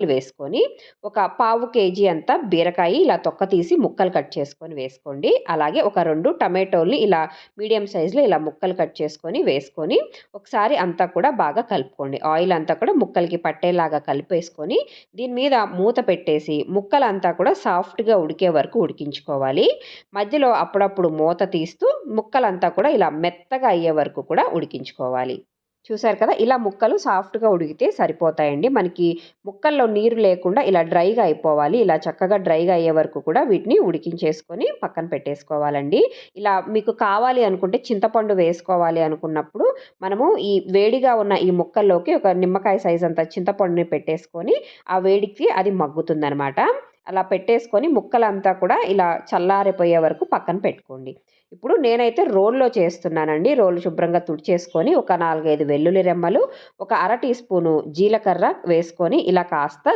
వేసుకొని, ఒక పావు కేజీ అంతా బీరకాయ ఇలా తొక్క తీసి ముక్కలు కట్ చేసుకొని వేసుకోండి. అలాగే ఒక 2 టమాటోల్ని ఇలా మీడియం సైజులో ఇలా ముక్కలు కట్ చేసుకొని వేసుకొని, ఒకసారి అంతా కూడా బాగా కలుపుకోండి. ఆయిల్ అంతా కూడా ముక్కలకి పట్టేలాగా కలిపేసుకొని, దీని మీద మూత పెట్టేసి ముక్కలంతా కూడా సాఫ్ట్‌గా ఉడికే వరకు ఉడికించుకోవాలి. మధ్యలో అప్పుడప్పుడు మూత తీస్తూ ముక్కలంతా కూడా ఇలా మెత్తగా అయ్యే వరకు కూడా ఉడికించుకోవాలి. చూసారు కదా! ఇలా ముక్కలు సాఫ్ట్‌గా ఉడికితే సరిపోతాయండి. మనకి ముక్కల్లో నీరు లేకుండా ఇలా డ్రైగా అయిపోవాలి. ఇలా చక్కగా డ్రైగా అయ్యే వరకు కూడా వీటిని ఉడికించేసుకొని పక్కన పెట్టేసుకోవాలండి. ఇలా మీకు కావాలి అనుకుంటే చింతపండు వేసుకోవాలి అనుకున్నప్పుడు మనము ఈ వేడిగా ఉన్న ఈ ముక్కల్లోకి ఒక నిమ్మకాయ సైజ్ అంత చింతపండుని పెట్టేసుకొని ఆ వేడికి అది మగ్గుతుందనమాట. అలా పెట్టేసుకొని ముక్కలంతా కూడా ఇలా చల్లారిపోయే వరకు పక్కన పెట్టుకోండి. ఇప్పుడు నేనైతే రోల్లో చేస్తున్నానండి. రోలు శుభ్రంగా తుడిచేసుకొని ఒక 4, 5 వెల్లుల్లి రెమ్మలు, ఒక అర టీ స్పూను జీలకర్ర వేసుకొని ఇలా కాస్త